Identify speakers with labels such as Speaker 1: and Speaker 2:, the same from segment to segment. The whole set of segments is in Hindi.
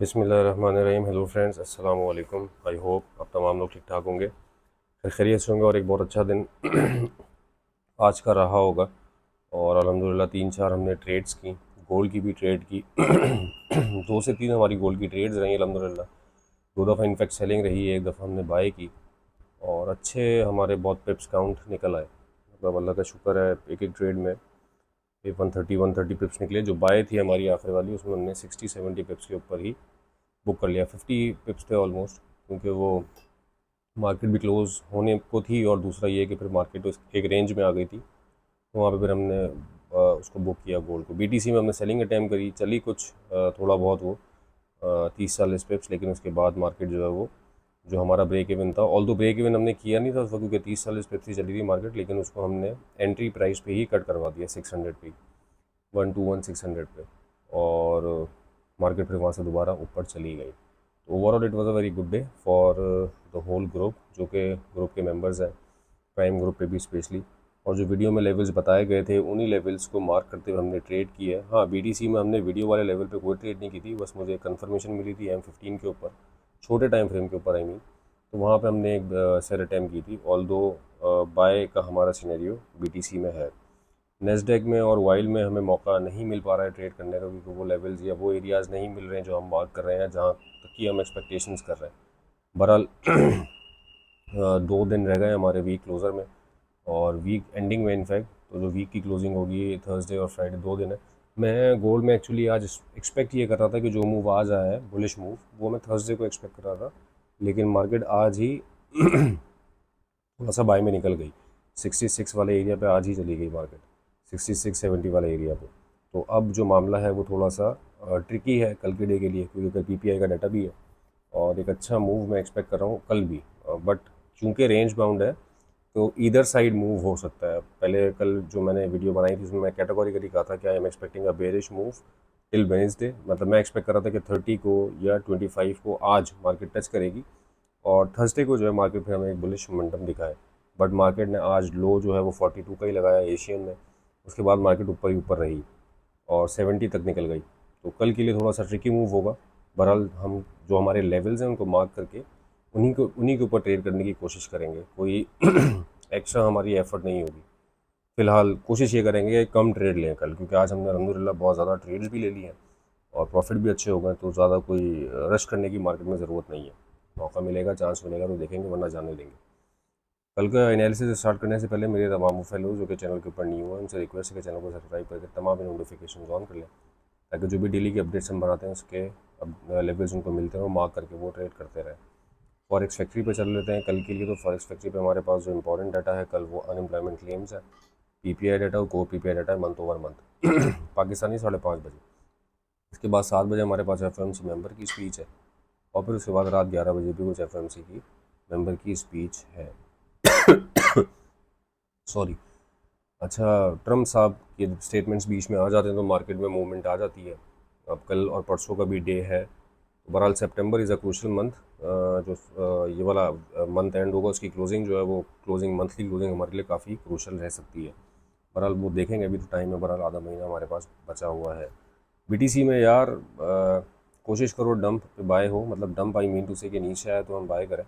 Speaker 1: बिस्मिल्लाहिर्रहमानिर्रहीम। हेलो फ्रेंड्स, अस्सलाम वालेकुम। आई होप आप तमाम लोग ठीक ठाक होंगे, खैरियत से होंगे और एक बहुत अच्छा दिन आज का रहा होगा। और अल्हम्दुलिल्लाह 3-4 हमने ट्रेड्स की, गोल्ड की भी ट्रेड की 2 से 3 हमारी गोल्ड की ट्रेड्स रही अल्हम्दुलिल्लाह। 2 दफ़ा इनफैक्ट सेलिंग रही, एक दफ़ा हमने बाय की और अच्छे हमारे बहुत पिप्स काउंट निकल आए। मतलब अल्लाह का शुक्र है, एक एक ट्रेड में 130 पिप्स निकले। जो बाय थी हमारी आखिर वाली, उसमें हमने 60-70 पिप्स के ऊपर ही बुक कर लिया। 50 पिप्स थे ऑलमोस्ट, क्योंकि वो मार्केट भी क्लोज होने को थी और दूसरा ये कि फिर मार्केट एक रेंज में आ गई थी, तो वहाँ पे फिर हमने उसको बुक किया गोल्ड को। बीटीसी में हमने सेलिंग अटैम्प्ट करी, चली कुछ थोड़ा बहुत वो 30-40 पिप्स, लेकिन उसके बाद मार्केट जो है वो जो हमारा ब्रेक इवन था, ऑल दो ब्रेक इवन हमने किया नहीं था उस वक्त, क्योंकि 30-40 पिप्स ही चली थी मार्केट, लेकिन उसको हमने एंट्री प्राइस पे ही कट करवा दिया 600 पे, 121 600 पे। और मार्केट फिर वहाँ से दोबारा ऊपर चली गई। तो overall it was a very good day for the whole group, जो कि ग्रुप के मेंबर्स हैं, प्राइम ग्रुप पे भी स्पेशली। और जो वीडियो में लेवल्स बताए गए थे, उन्हीं लेवल्स को मार्क करते हुए हमने ट्रेड की है। हाँ, बीटीसी में हमने वीडियो वाले लेवल पे कोई ट्रेड नहीं की थी, बस मुझे कंफर्मेशन मिली थी M15 के ऊपर, छोटे टाइम फ्रेम के ऊपर आई मीन। तो वहाँ पे हमने एक सेल अटैम्प्ट की थी, ऑल दो बाय का हमारा सिनेरियो बीटीसी में है। नेस्डेक में और वाइल में हमें मौका नहीं मिल पा रहा है ट्रेड करने का, क्योंकि वो लेवल्स या वो एरियाज़ नहीं मिल रहे हैं जो हम मार्क कर रहे हैं, जहाँ तक की हम एक्सपेक्टेशंस कर रहे हैं। बहरहाल 2 दिन रह गए हमारे वीक क्लोज़र में और वीक एंडिंग में इनफैक्ट। तो जो वीक की क्लोजिंग होगी थर्सडे और फ्राइडे, 2 दिन है। मैं गोल्ड में एक्चुअली आज एक्सपेक्ट ये कर रहा था कि जो मूव आज आया है बुलिश मूव, वो मैं थर्सडे को एक्सपेक्ट कर रहा था, लेकिन मार्केट आज ही थोड़ा सा बाय में निकल गई। 66 वाले एरिया पे आज ही चली गई मार्केट, 66-70 वाले एरिया पे। तो अब जो मामला है वो थोड़ा सा ट्रिकी है कल के डे के लिए, क्योंकि कल पीपीआई का डाटा भी है और एक अच्छा मूव मैं एक्सपेक्ट कर रहा हूँ कल भी। बट चूंकि रेंज बाउंड है, तो ईदर साइड मूव हो सकता है। पहले कल जो मैंने वीडियो बनाई थी उसमें मैं कैटेगोरिकली कहा था कि I am expecting a bearish move till Wednesday. मतलब मैं एक्सपेक्ट कर रहा था कि 30 को या 25 को आज मार्केट टच करेगी और थर्सडे को जो है मार्केट फिर हमें एक बुलिश मोमेंटम दिखाए। बट मार्केट ने आज लो जो है वो 42 का ही लगाया एशियन में, उसके बाद मार्केट ऊपर ही ऊपर रही और 70 तक निकल गई। तो कल के लिए थोड़ा सा ट्रिकी मूव होगा। बहरहाल हम जो हमारे लेवल्स हैं उनको मार्क करके उन्हीं के ऊपर ट्रेड करने की कोशिश करेंगे। कोई एक्स्ट्रा हमारी एफर्ट नहीं होगी। फ़िलहाल कोशिश ये करेंगे कि कम ट्रेड लें कल, क्योंकि आज हमने अलहमदिल्ला बहुत ज़्यादा ट्रेड्स भी ले लिए हैं और प्रॉफिट भी अच्छे हो गए, तो ज़्यादा कोई रश करने की मार्केट में ज़रूरत नहीं है। मौका मिलेगा, चांस मिलेगा तो देखेंगे, वरना जाने देंगे। कल का एनालिसिस स्टार्ट करने से पहले मेरे तमाम फेलो जो कि चैनल के ऊपर न्यू है, उनसे रिक्वेस्ट है कि चैनल को सब्सक्राइब करके तमाम नोटिफिकेशन ऑन कर लें, ताकि जो भी डेली की अपडेट्स हम बनाते हैं उसके अब लेवल्स उनको मिलते हैं, वो मार्क करके वो ट्रेड करते रहें। फॉरेक्स फैक्ट्री पे चल लेते हैं कल के लिए। तो फॉरेक्स फैक्ट्री पे हमारे पास जो इंपॉर्टेंट डाटा है कल, वो अनएम्प्लॉयमेंट क्लेम्स है, पीपीआई डाटा और कोर पीपीआई डाटा है मंथ ओवर मंथ पाकिस्तानी 5:30 बजे। इसके बाद 7 बजे हमारे पास एफओएमसी मेंबर की स्पीच है और फिर उसके बाद रात 11 बजे भी कुछ एफओएमसी की मेंबर की स्पीच है। सॉरी। अच्छा, ट्रम्प साहब के स्टेटमेंट्स बीच में आ जाते हैं तो मार्केट में मूवमेंट आ जाती है। अब कल और परसों का भी डे है। बहरहाल सितंबर इज़ अ क्रूशल मंथ। जो ये वाला मंथ एंड होगा, उसकी क्लोजिंग जो है वो क्लोजिंग मंथली क्लोजिंग हमारे लिए काफ़ी क्रूशल रह सकती है। बहरहाल वो देखेंगे, अभी तो टाइम है, बहरहाल आधा महीना हमारे पास बचा हुआ है। बीटीसी में यार कोशिश करो डंप पे बाय हो, मतलब डंप आई मीन टू से कि नीचे आए तो हम बाय करें।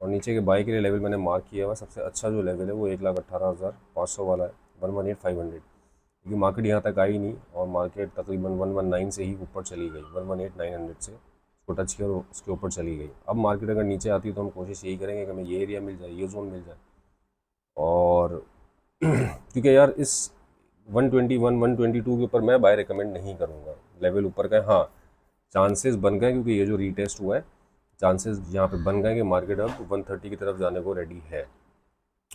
Speaker 1: और नीचे के बाय के लिए लेवल मैंने मार्क किया हुआ, सबसे अच्छा जो लेवल है वो 1,18,500 वाला है, 118,500, क्योंकि मार्केट यहाँ तक आई नहीं और मार्केट तकरीबन 119 से ही ऊपर चली गई, 118,900 से उसको टच किया और उसके ऊपर चली गई। अब मार्केट अगर नीचे आती है तो हम कोशिश यही करेंगे कि हमें ये एरिया मिल जाए, ये जोन मिल जाए। और क्योंकि यार इस 121 122 के ऊपर मैं बाय रिकमेंड नहीं करूँगा। लेवल ऊपर का है, हाँ चांसेस बन गए, क्योंकि ये जो रीटेस्ट हुआ है, चांसेस यहाँ पे बन गए कि मार्केट अब 130 की तरफ जाने को रेडी है।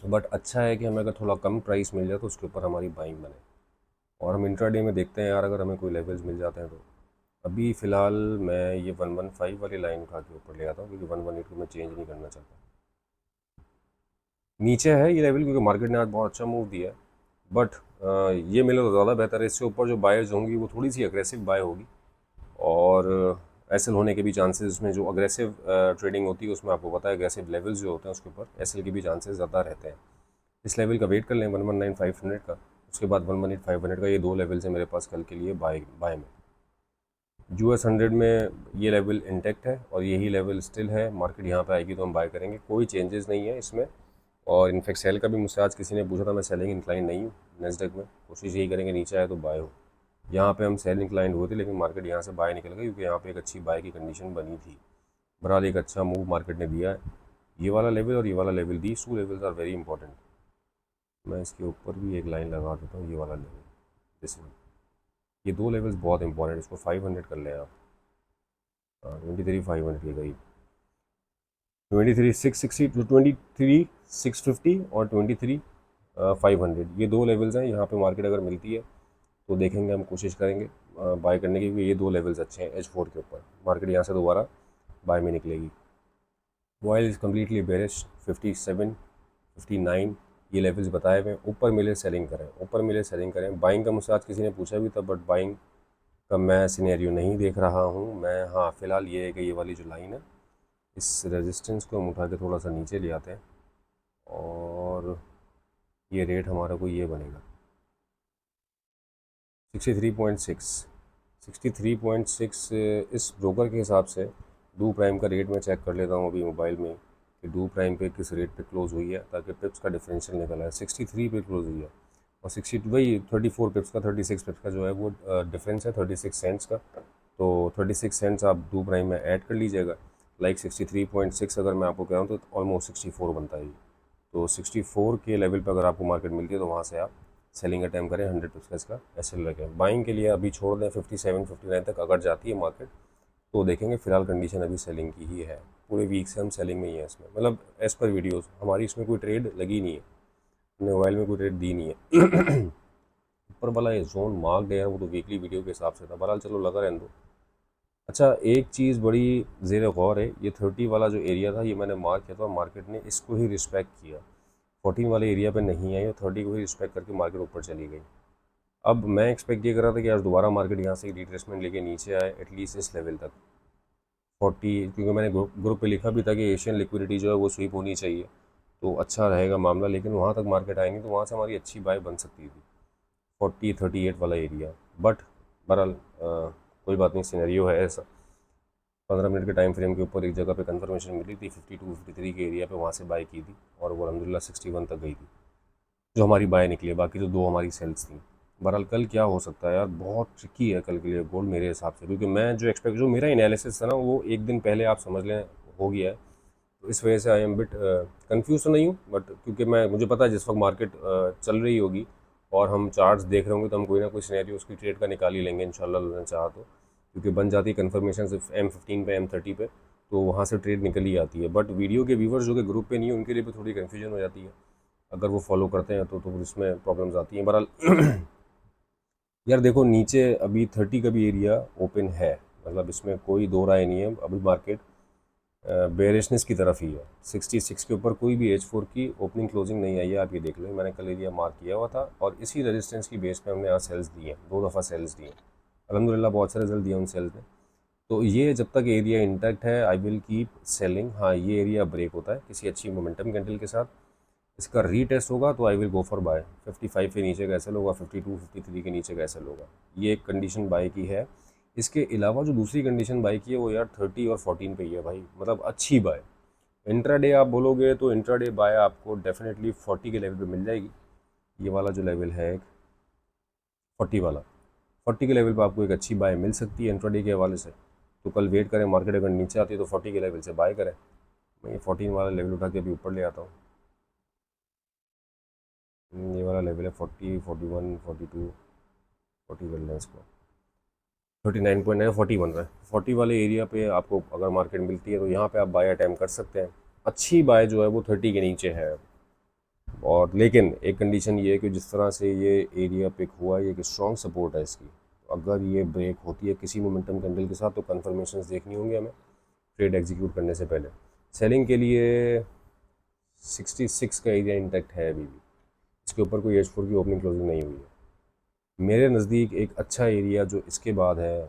Speaker 1: बट अच्छा है कि हमें अगर थोड़ा कम प्राइस मिल जाए तो उसके ऊपर हमारी बाइंग बने और हम इंट्राडे में देखते हैं यार, अगर हमें कोई लेवल्स मिल जाते हैं तो। अभी फ़िलहाल मैं ये 115 वाली लाइन उठा के ऊपर ले आता हूँ, क्योंकि 118 को मैं चेंज नहीं करना चाहता। नीचे है ये लेवल क्योंकि मार्केट ने आज बहुत अच्छा मूव दिया है, बट ये मिले तो ज़्यादा बेहतर है। इससे ऊपर जो बायर्स होंगी वो थोड़ी सी अग्रेसिव बाय होगी और एसएल होने के भी चांसेस, उसमें जो अग्रेसिव ट्रेडिंग होती है उसमें आपको पता है अग्रेसिव लेवल्स जो होते हैं उसके ऊपर एसएल के भी चांसेस ज़्यादा रहते हैं। इस लेवल का वेट कर लें 119,500 का, उसके बाद 118,500 का, ये 2 लेवल्स हैं मेरे पास कल के लिए बाय में। US 100 में ये लेवल इंटेक्ट है और यही लेवल स्टिल है। मार्केट यहाँ पे आएगी तो हम बाय करेंगे, कोई चेंजेस नहीं है इसमें। और इनफैक्ट सेल का भी मुझसे आज किसी ने पूछा था, मैं सेलिंग इंक्लाइन नहीं हूँ नेस्डेक में। कोशिश यही करेंगे नीचे आए तो बाय हो। यहाँ पे हम सेल इंक्लाइन हुए थे लेकिन मार्केट यहाँ से बाय निकल गई क्योंकि यहाँ पे एक अच्छी बाय की कंडीशन बनी थी। बहरहाल एक अच्छा मूव मार्केट ने दिया है। ये वाला लेवल और ये वाला level, these two levels are very important. मैं इसके ऊपर भी एक लाइन लगा देता हूँ, ये वाला लेवल, दिस वन। ये दो लेवल्स बहुत इंपॉर्टेंट, इसको 500 कर लें आप। 23,500 के करीब, 23,660 टू 23,650 और 23,500, ये दो लेवल्स हैं। यहाँ पे मार्केट अगर मिलती है तो देखेंगे, हम कोशिश करेंगे बाय करने की, क्योंकि ये दो लेवल्स अच्छे हैं H4 के ऊपर। मार्केट यहाँ से दोबारा बाय में निकलेगी। ऑयल इज़ कम्प्लीटली बेरिश, 57, 59 ये लेवल्स बताए हुए। ऊपर मिले सेलिंग करें, ऊपर मिले सेलिंग करें। बाइंग का मुझसे आज किसी ने पूछा भी था, बट बाइंग का मैं सिनेरियो नहीं देख रहा हूँ मैं। हाँ, फ़िलहाल ये है कि ये वाली जो लाइन है, इस रेजिस्टेंस को हम उठा के थोड़ा सा नीचे ले आते हैं और ये रेट हमारा कोई ये बनेगा 63.6। 63.6 इस ब्रोकर के हिसाब से डू प्राइम का रेट मैं चेक कर लेता हूँ अभी मोबाइल में कि डू प्राइम पे किस रेट पे क्लोज हुई है, ताकि पिप्स का डिफरेंशियल निकला है। 63 पे क्लोज हुई है और 60 वही 34 पिप्स का, 36 पिप्स का जो है वो डिफरेंस है 36 सेंट्स का। तो 36 सेंट्स आप डू प्राइम में ऐड कर लीजिएगा। लाइक 63.6 अगर मैं आपको कह रहा हूँ तो ऑलमोस्ट 64 बनता है। तो 64 के लेवल पर अगर आपको मार्केट मिलती है तो वहाँ से आप सेलिंग अटैम्प्ट करें, 100 पिप्स का इसका एसएल रखें। बाइंग के लिए अभी छोड़ दें 57, 59 तक अगर जाती है मार्केट तो देखेंगे। फिलहाल कंडीशन अभी सेलिंग की ही है, पूरे वीक से हम सेलिंग में ही है इसमें, मतलब एज़ पर वीडियोस हमारी इसमें कोई ट्रेड लगी नहीं है, हमने मोबाइल में कोई ट्रेड दी नहीं है। ऊपर वाला ये जोन मार्क्ड है वो तो वीकली वीडियो के हिसाब से था, बहरहाल चलो लगा रहने दो। अच्छा, एक चीज़ बड़ी ज़ेर गौर है, ये 30 वाला जो एरिया था ये मैंने मार्क किया था, मार्केट ने इसको ही रिस्पेक्ट किया। 14 वाले एरिया पे नहीं आई और 30 को ही रिस्पेक्ट करके मार्केट ऊपर चली गई। अब मैं एक्सपेक्ट ये कर रहा था कि आज दोबारा मार्केट यहाँ से रिट्रेसमेंट लेके नीचे आए एटलीस्ट इस लेवल तक 40, क्योंकि मैंने ग्रुप पे लिखा भी था कि एशियन लिक्विडिटी जो है वो स्वीप होनी चाहिए तो अच्छा रहेगा मामला। लेकिन वहाँ तक मार्केट आएंगे तो वहाँ से हमारी अच्छी बाय बन सकती थी 40-38 वाला एरिया। बट बहरहाल कोई बात नहीं, सिनेरियो है ऐसा। 15 मिनट के टाइम फ्रेम के ऊपर एक जगह पे कंफर्मेशन मिली थी 52-53 के एरिया पे, वहाँ से बाय की थी और वो अलहमदिल्ला 61 तक गई थी जो हमारी बाय निकली है। बाकी तो दो हमारी सेल्स थी। बहरहाल कल क्या हो सकता है यार, बहुत ट्रिकी है कल के लिए गोल्ड मेरे हिसाब से, क्योंकि मैं जो मेरा एनालिसिस था ना वो एक दिन पहले आप समझ लें हो गया है। तो इस वजह से आई एम बिट कंफ्यूज तो नहीं हूँ, बट क्योंकि मुझे पता है जिस वक्त मार्केट चल रही होगी और हम चार्ट्स देख रहे होंगे तो हम कोई ना कोई सिनेरियो उसकी ट्रेड का निकाल ही लेंगे इंशाल्लाह अल्लाह ने चाहा तो, क्योंकि बन जाती है कन्फर्मेशन सिर्फ M15 पे M30 पे, तो वहाँ से ट्रेड निकल ही आती है। बट वीडियो के व्यूवर्स जो कि ग्रुप पे नहीं है उनके लिए भी थोड़ी कन्फ्यूजन हो जाती है, अगर वो फॉलो करते हैं तो इसमें प्रॉब्लम्स आती हैं। बहरहाल यार देखो, नीचे अभी 30 का भी एरिया ओपन है, मतलब इसमें कोई दो राय नहीं है। अभी मार्केट बेरिशनेस की तरफ ही है। 66 के ऊपर कोई भी H4 की ओपनिंग क्लोजिंग नहीं आई है, आप ये देख लो। मैंने कल एरिया मार्क किया हुआ था और इसी रेजिस्टेंस की बेस पे हमने यहाँ सेल्स दिए हैं, 2 दफ़ा सेल्स दिए। अल्हम्दुलिल्लाह बहुत से रिजल्ट दिए उन सेल्स ने। तो ये जब तक एरिया इंटैक्ट है आई विल कीप सेलिंग। हाँ, ये एरिया ब्रेक होता है किसी अच्छी मोमेंटम कैंडल के साथ, इसका रीटेस्ट होगा तो I will go for buy. 55 के नीचे का एसएल होगा, 52, 53 के नीचे का एसएल होगा। ये एक कंडीशन बाय की है। इसके अलावा जो दूसरी कंडीशन बाय की है वो यार 30 और 14 पे ही है भाई, मतलब अच्छी बाय। इंट्राडे आप बोलोगे तो इंट्राडे बाय आपको डेफिनेटली 40 के लेवल पे मिल जाएगी। ये वाला जो लेवल है एक 40 वाला, 40 के लेवल पे आपको एक अच्छी बाय मिल सकती है इंट्राडे के हवाले से। तो कल वेट करें, मार्केट अगर नीचे आती है तो 40 के लेवल से बाय करें। मैं ये 14 वाला लेवल उठा के अभी ऊपर ले आता हूँ। ये वाला लेवल है 40, 41, 42, 40 कर लें इसको। 39.9, 40 बन रहा है। 40 वाले एरिया पे आपको अगर मार्केट मिलती है तो यहाँ पे आप बाय अटैम्प्ट कर सकते हैं। अच्छी बाय जो है वो 30 के नीचे है। और लेकिन एक कंडीशन ये है कि जिस तरह से ये एरिया पिक हुआ, ये एक स्ट्रॉन्ग सपोर्ट है इसकी। अगर ये ब्रेक होती है किसी मोमेंटम कैंडल के साथ तो कन्फर्मेशन देखनी होंगी हमें ट्रेड एग्जीक्यूट करने से पहले। सेलिंग के लिए 66 का एरिया इंटैक्ट है अभी भी, इसके ऊपर कोई H4 की ओपनिंग क्लोजिंग नहीं हुई है। मेरे नज़दीक एक अच्छा एरिया जो इसके बाद है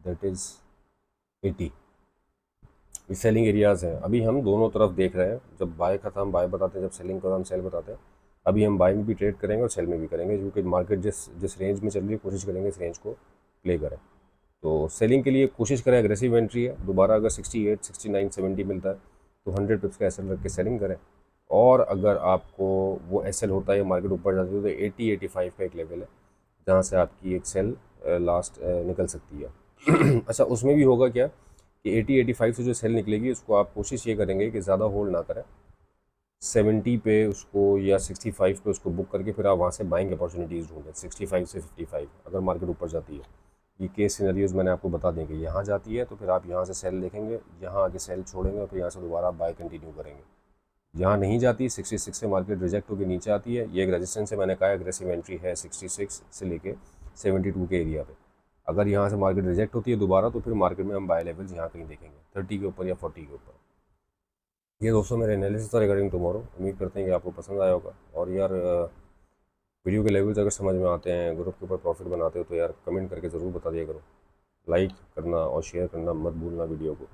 Speaker 1: दैट इज़ 80। ये सेलिंग एरियाज़ हैं। अभी हम दोनों तरफ देख रहे हैं, जब बाय का था हम बाय बताते हैं, जब सेलिंग का था हम सेल बताते हैं। अभी हम बाय में भी ट्रेड करेंगे और सेल में भी करेंगे, क्योंकि मार्केट जिस रेंज में चल रही है कोशिश करेंगे इस रेंज को प्ले करें। तो सेलिंग के लिए कोशिश करें, एग्रेसिव एंट्री है, दोबारा अगर 68, 69, 70 मिलता है तो 100 पिप्स का एसएल रख के सेलिंग करें। और अगर आपको वो एसएल होता है, मार्केट ऊपर जाती है, तो 80-85 का एक लेवल है जहाँ से आपकी एक सेल लास्ट निकल सकती है। अच्छा, उसमें भी होगा क्या कि 80-85 से जो सेल निकलेगी उसको आप कोशिश ये करेंगे कि ज़्यादा होल्ड ना करें, 70 पे उसको या 65 पे उसको बुक करके फिर आप वहाँ से बाइंग अपॉर्चुनिटीज़ ढूंढें 65 से 55 अगर मार्केट ऊपर जाती है। ये केस सिनेरियोज मैंने आपको बता दें कि यहाँ जाती है तो फिर आप यहाँ से सेल देखेंगे, यहाँ आके सेल छोड़ेंगे और फिर यहाँ से दोबारा बाय कंटिन्यू करेंगे। यहाँ नहीं जाती, 66 से मार्केट रिजेक्ट होकर नीचे आती है, ये एक रेजिस्टेंस है, मैंने कहा एग्रेसिव एंट्री है 66 से लेके 72 के एरिया पे। अगर यहाँ से मार्केट रिजेक्ट होती है दोबारा तो फिर मार्केट में हम बाय लेवल्स यहाँ कहीं देखेंगे 30 के ऊपर या 40 के ऊपर। ये दोस्तों मेरे एनालिसिस था रिगार्डिंग टुमारो। उम्मीद करते हैं कि आपको पसंद आया होगा। और यार वीडियो के लेवल्स अगर समझ में आते हैं, ग्रुप के ऊपर प्रॉफिट बनाते हो तो यार कमेंट करके ज़रूर बता दिया करो। लाइक करना और शेयर करना मत भूलना वीडियो को।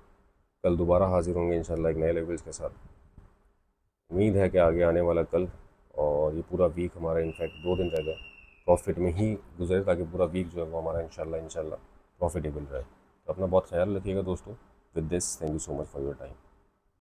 Speaker 1: कल दोबारा हाजिर होंगे इंशाल्लाह एक नए लेवल्स के साथ। उम्मीद है कि आगे आने वाला कल और ये पूरा वीक हमारा इनफैक्ट 2 दिन रह गए प्रॉफिट में ही गुजरे, ताकि पूरा वीक जो है वो हमारा इंशाल्लाह प्रॉफिटेबल रहे। तो अपना बहुत ख्याल रखिएगा दोस्तों। With this thank you so much for your time.